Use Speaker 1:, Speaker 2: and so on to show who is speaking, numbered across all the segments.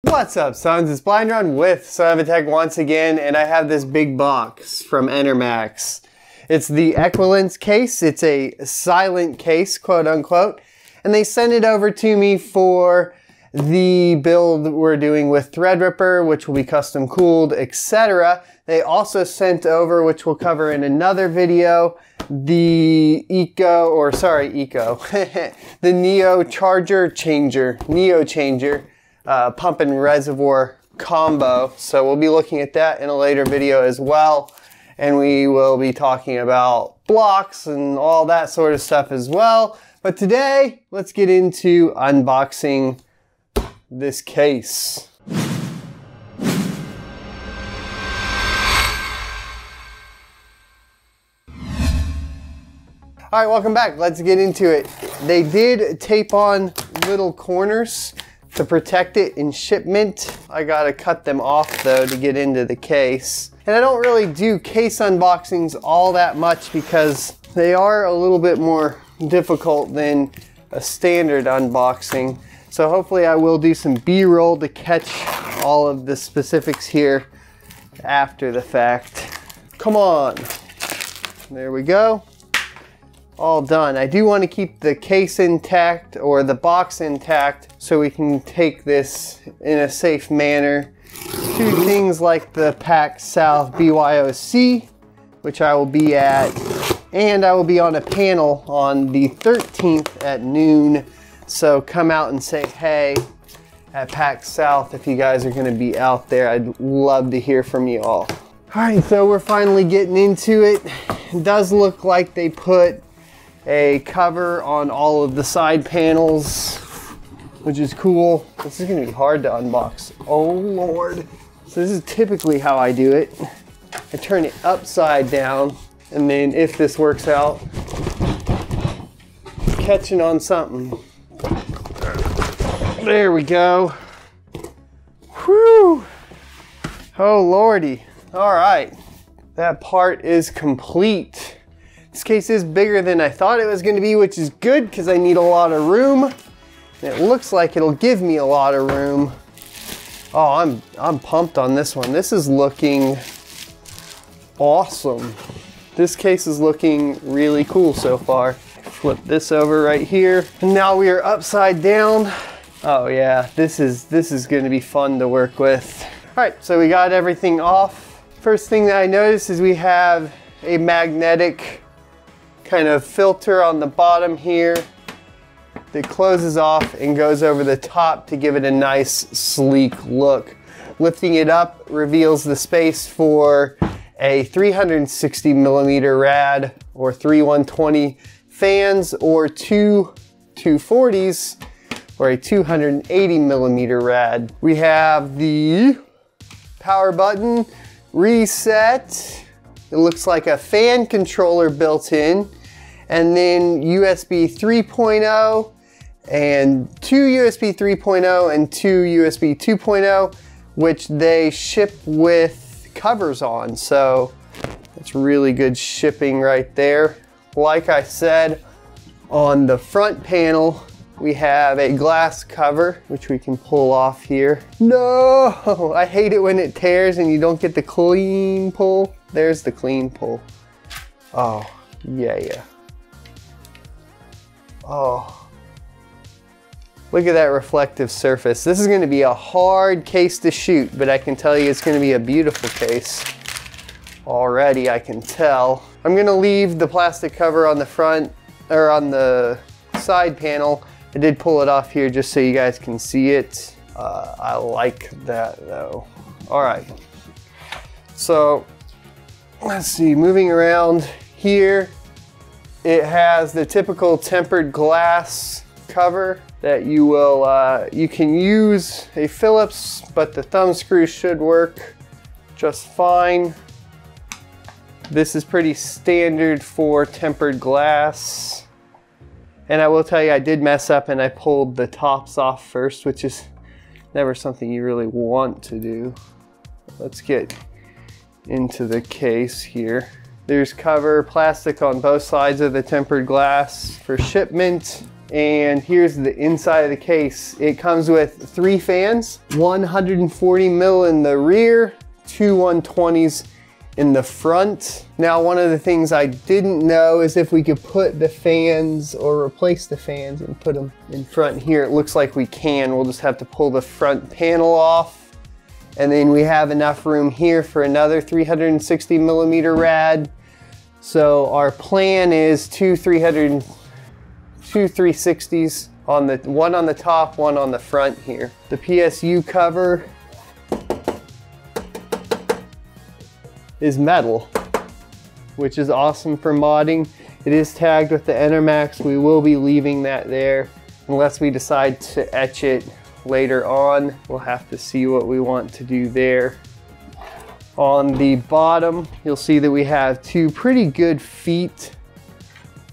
Speaker 1: What's up, sons? It's Blind Run with Son of a Tech once again, and I have this big box from Enermax. It's the Equilence Case. It's a silent case, quote unquote, and they sent it over to me for the build we're doing with Threadripper, which will be custom cooled, etc. They also sent over, which we'll cover in another video, the the Neo Changer pump and reservoir combo. So we'll be looking at that in a later video as well. And we will be talking about blocks and all that sort of stuff as well. But today, let's get into unboxing this case. All right, welcome back. Let's get into it. They did tape on little corners to protect it in shipment. I gotta cut them off though to get into the case. And I don't really do case unboxings all that much because they are a little bit more difficult than a standard unboxing. So hopefully I will do some B-roll to catch all of the specifics here after the fact. Come on. There we go. All done. I do want to keep the case intact or the box intact so we can take this in a safe manner to things like the PAX South BYOC, which I will be at, and I will be on a panel on the 13th at noon. So come out and say hey at PAX South if you guys are going to be out there. I'd love to hear from you all. All right, so we're finally getting into it. It does look like they put a cover on all of the side panels, which is cool. This is gonna be hard to unbox. Oh Lord. So this is typically how I do it. I turn it upside down, and then if this works out, catching on something. There we go. Whew. Oh Lordy. All right, that part is complete. This case is bigger than I thought it was going to be, which is good because I need a lot of room. And it looks like it'll give me a lot of room. Oh, I'm pumped on this one. This is looking awesome. This case is looking really cool so far. Flip this over right here. And now we are upside down. Oh yeah, this is going to be fun to work with. All right, so we got everything off. First thing that I noticed is we have a magnetic kind of filter on the bottom here that closes off and goes over the top to give it a nice sleek look. Lifting it up reveals the space for a 360 millimeter rad or 3 120 fans or two 240s or a 280 millimeter rad. We have the power button reset. It looks like a fan controller built in, and then USB 3.0 and two USB 3.0 and two USB 2.0, which they ship with covers on. So that's really good shipping right there. Like I said, on the front panel, we have a glass cover, which we can pull off here. No, I hate it when it tears and you don't get the clean pull. There's the clean pull. Oh, yeah. Oh, look at that reflective surface. This is going to be a hard case to shoot, but I can tell you it's going to be a beautiful case. Already, I can tell. I'm going to leave the plastic cover on the front, or on the side panel. I did pull it off here just so you guys can see it. I like that though. All right. So, let's see, moving around here, it has the typical tempered glass cover that you will, you can use a Phillips, but the thumb screw should work just fine. This is pretty standard for tempered glass. And I will tell you, I did mess up and I pulled the tops off first, which is never something you really want to do. Let's get into the case here. There's cover plastic on both sides of the tempered glass for shipment. And here's the inside of the case. It comes with 3 fans, 140 mil in the rear, 2 120s in the front. Now, one of the things I didn't know is if we could put the fans or replace the fans and put them in front here. It looks like we can. We'll just have to pull the front panel off. And then we have enough room here for another 360 millimeter rad. So our plan is two 360s, one on the top, one on the front here. The PSU cover is metal, which is awesome for modding. It is tagged with the Enermax. We will be leaving that there unless we decide to etch it later on. We'll have to see what we want to do there. On the bottom, you'll see that we have 2 pretty good feet,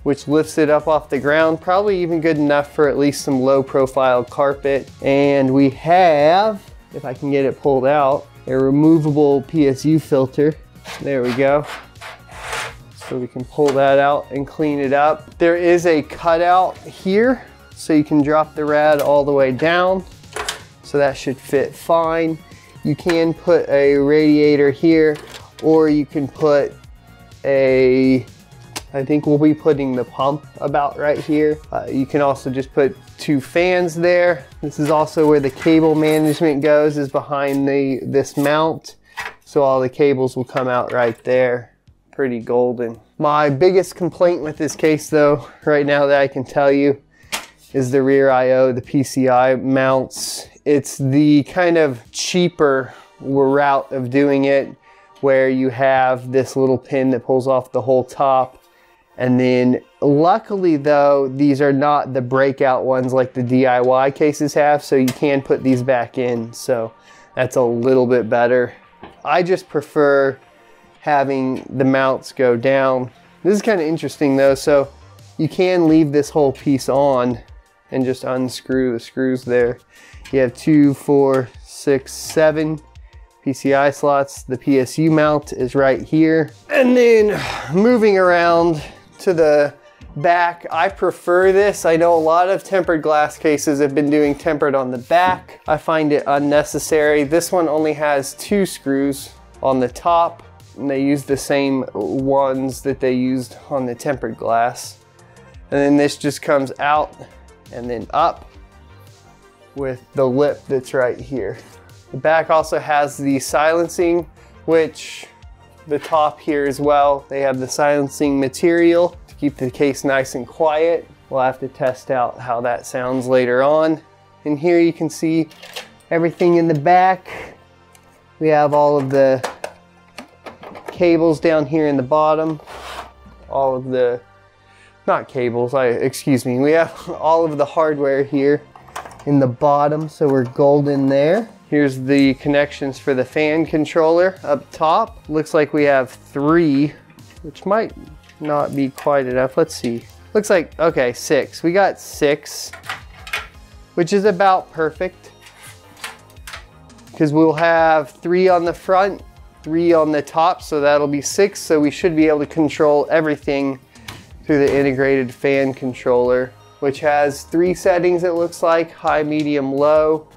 Speaker 1: which lifts it up off the ground, probably even good enough for at least some low profile carpet. And we have, if I can get it pulled out, a removable PSU filter. There we go. So we can pull that out and clean it up. There is a cutout here, so you can drop the rad all the way down. So that should fit fine. You can put a radiator here, or you can put I think we'll be putting the pump about right here. You can also just put 2 fans there. This is also where the cable management goes, is behind this mount. So all the cables will come out right there. Pretty golden. My biggest complaint with this case though, right now that I can tell you, is the rear IO, the PCI mounts. It's the kind of cheaper route of doing it, where you have this little pin that pulls off the whole top. And then luckily though, these are not the breakout ones like the DIY cases have, so you can put these back in. So that's a little bit better. I just prefer having the mounts go down. This is kind of interesting though. So you can leave this whole piece on and just unscrew the screws there. You have 2, 4, 6, 7 PCI slots. The PSU mount is right here. And then moving around to the back, I prefer this. I know a lot of tempered glass cases have been doing tempered on the back. I find it unnecessary. This one only has 2 screws on the top, and they use the same ones that they used on the tempered glass. And then this just comes out and then up with the lip that's right here. The back also has the silencing, which the top here as well, they have the silencing material to keep the case nice and quiet. We'll have to test out how that sounds later on. And here you can see everything in the back. We have all of the cables down here in the bottom. All of the, not cables, excuse me. We have all of the hardware here in the bottom, so we're golden there. Here's the connections for the fan controller up top. Looks like we have 3, which might not be quite enough. Let's see. Looks like, okay, 6. We got 6, which is about perfect, because we'll have 3 on the front, 3 on the top, so that'll be 6. So we should be able to control everything through the integrated fan controller, which has 3 settings, it looks like: high, medium, low.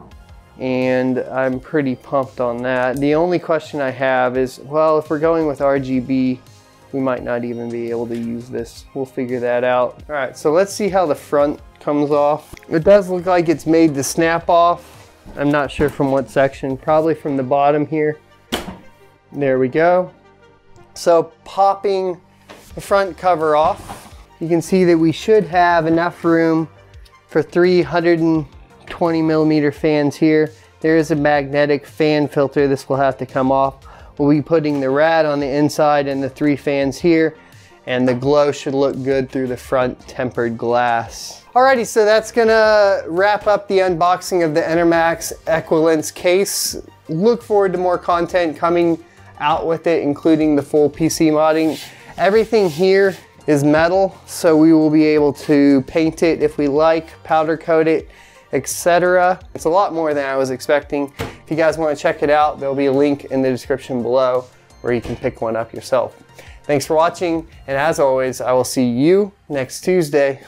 Speaker 1: And I'm pretty pumped on that. The only question I have is, well, if we're going with RGB, we might not even be able to use this. We'll figure that out. All right, so let's see how the front comes off. It does look like it's made to snap off. I'm not sure from what section, probably from the bottom here. There we go. So popping the front cover off, you can see that we should have enough room for 320 millimeter fans here. There is a magnetic fan filter. This will have to come off. We'll be putting the rad on the inside and the 3 fans here, and the glow should look good through the front tempered glass. Alrighty, so that's gonna wrap up the unboxing of the Enermax Equilence Case. Look forward to more content coming out with it, including the full PC modding. Everything here is metal, so we will be able to paint it if we like, powder coat it, etc. It's a lot more than I was expecting. If you guys want to check it out, there'll be a link in the description below where you can pick one up yourself. Thanks for watching, and as always, I will see you next Tuesday.